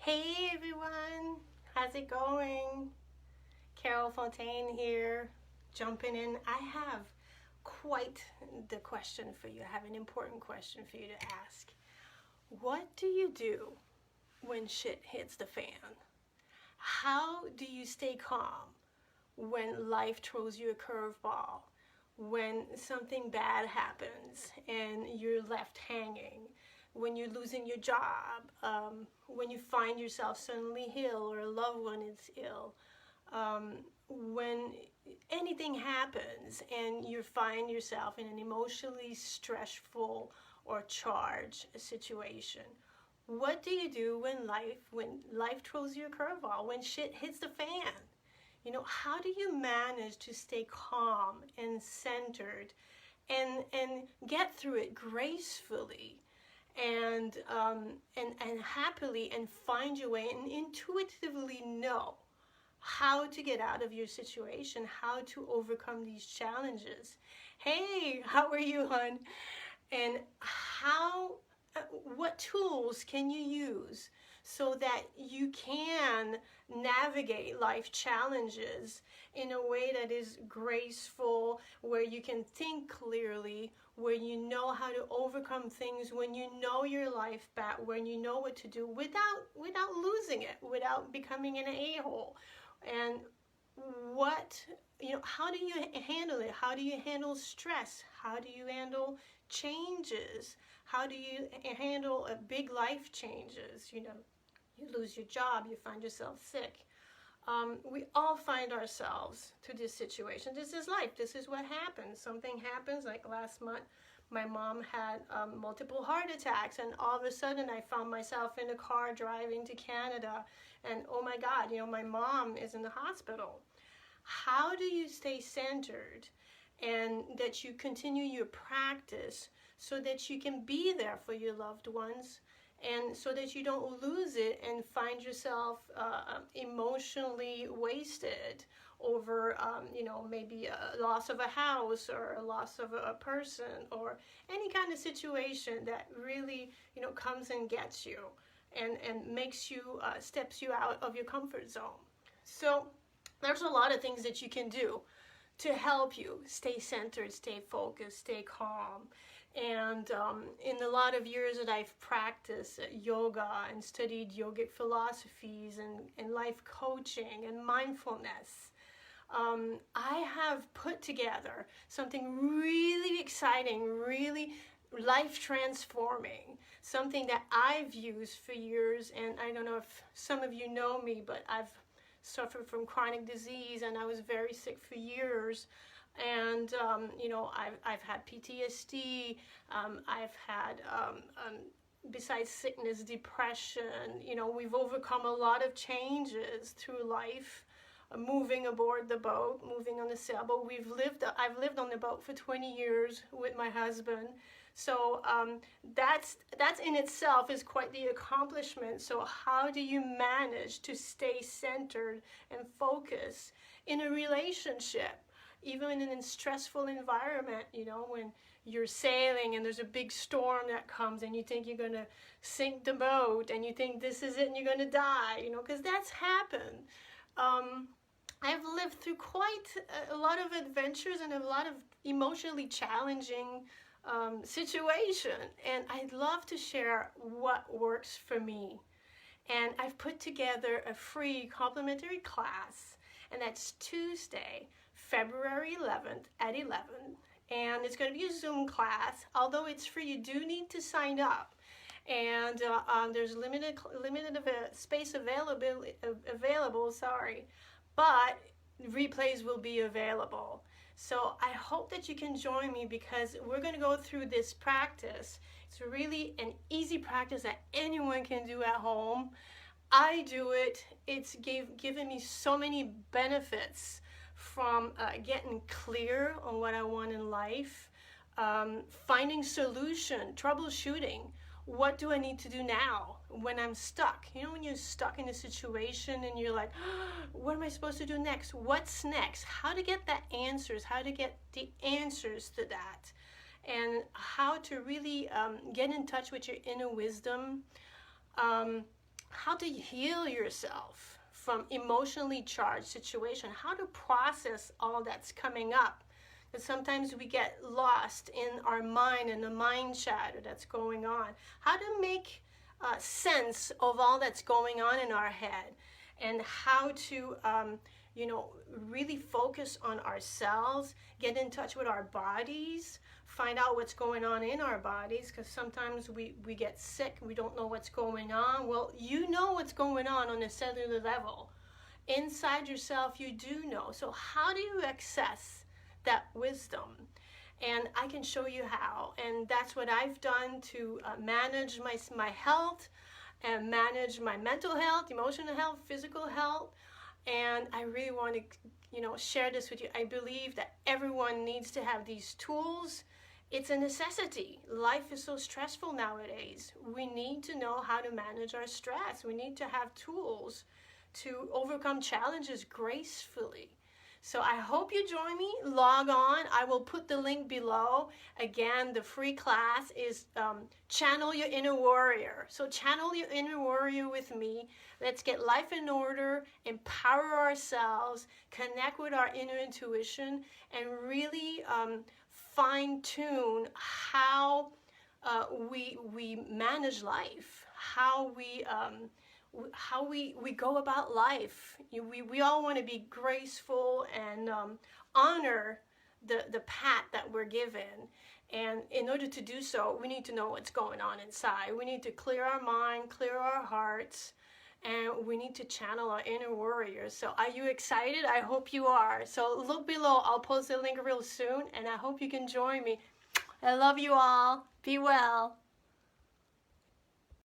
Hey everyone, how's it going? Carol Fontaine here, jumping in. I have quite the question for you. I have an important question for you to ask. What do you do when shit hits the fan? How do you stay calm when life throws you a curveball? When something bad happens and you're left hanging? When you're losing your job, when you find yourself suddenly ill or a loved one is ill, when anything happens and you find yourself in an emotionally stressful or charged situation. What do you do when life throws you a curveball, when shit hits the fan? How do you manage to stay calm and centered and get through it gracefully and happily and find your way and intuitively know how to get out of your situation, how to overcome these challenges? Hey, how are you, hon? And what tools can you use so that you can navigate life challenges in a way that is graceful, where you can think clearly, where you know how to overcome things, when you know your life back, when you know what to do without losing it, without becoming an a-hole? And how do you handle it? How do you handle stress? How do you handle changes? How do you handle big life changes? You lose your job, you find yourself sick. We all find ourselves to this situation. This is life. This is what happens. Something happens. Like last month, my mom had multiple heart attacks, and all of a sudden I found myself in a car driving to Canada, and oh my God, my mom is in the hospital. How do you stay centered and that you continue your practice so that you can be there for your loved ones, and so that you don't lose it and find yourself emotionally wasted over, maybe a loss of a house or a loss of a person or any kind of situation that really, comes and gets you and makes you, steps you out of your comfort zone. So there's a lot of things that you can do to help you stay centered, stay focused, stay calm. And in a lot of years that I've practiced yoga and studied yogic philosophies and life coaching and mindfulness, I have put together something really exciting, really life transforming, something that I've used for years. And I don't know if some of you know me, but I've suffered from chronic disease and I was very sick for years. And I've had PTSD. I've had besides sickness, depression. We've overcome a lot of changes through life. Moving aboard the boat, moving on the sailboat. I've lived on the boat for 20 years with my husband. So that's in itself is quite the accomplishment. So how do you manage to stay centered and focused in a relationship? Even in a stressful environment, when you're sailing and there's a big storm that comes and you think you're going to sink the boat and you think this is it and you're going to die, because that's happened. I've lived through quite a lot of adventures and a lot of emotionally challenging situation, and I'd love to share what works for me. And I've put together a free complimentary class, and that's Tuesday, February 11th at 11, and it's going to be a Zoom class. Although it's free, you do need to sign up, and there's limited space available. Sorry, but replays will be available. So I hope that you can join me, because we're going to go through this practice. It's really an easy practice that anyone can do at home. I do it. It's given me so many benefits, from getting clear on what I want in life, finding solution, troubleshooting. What do I need to do now when I'm stuck? When you're stuck in a situation and you're like, what am I supposed to do next? What's next? How to get the answers, how to get the answers to that, and how to really get in touch with your inner wisdom, how to heal yourself from emotionally charged situation, how to process all that's coming up. Because sometimes we get lost in our mind and the mind chatter that's going on. How to make sense of all that's going on in our head, and how to really focus on ourselves, get in touch with our bodies, find out what's going on in our bodies, because sometimes we get sick, we don't know what's going on. Well, you know what's going on a cellular level. Inside yourself, you do know. So how do you access that wisdom? And I can show you how. And that's what I've done to manage my health, and manage my mental health, emotional health, physical health. And I really want to, share this with you. I believe that everyone needs to have these tools. It's a necessity. Life is so stressful nowadays. We need to know how to manage our stress. We need to have tools to overcome challenges gracefully. So I hope you join me. Log on. I will put the link below. Again, the free class is Channel Your Inner Warrior. So channel your inner warrior with me. Let's get life in order, empower ourselves, connect with our inner intuition, and really fine-tune how we manage life, how we go about life. We all want to be graceful and honor the path that we're given. And in order to do so, we need to know what's going on inside. We need to clear our mind, clear our hearts, and we need to channel our inner warriors. So are you excited? I hope you are. So look below. I'll post the link real soon, and I hope you can join me. I love you all. Be well.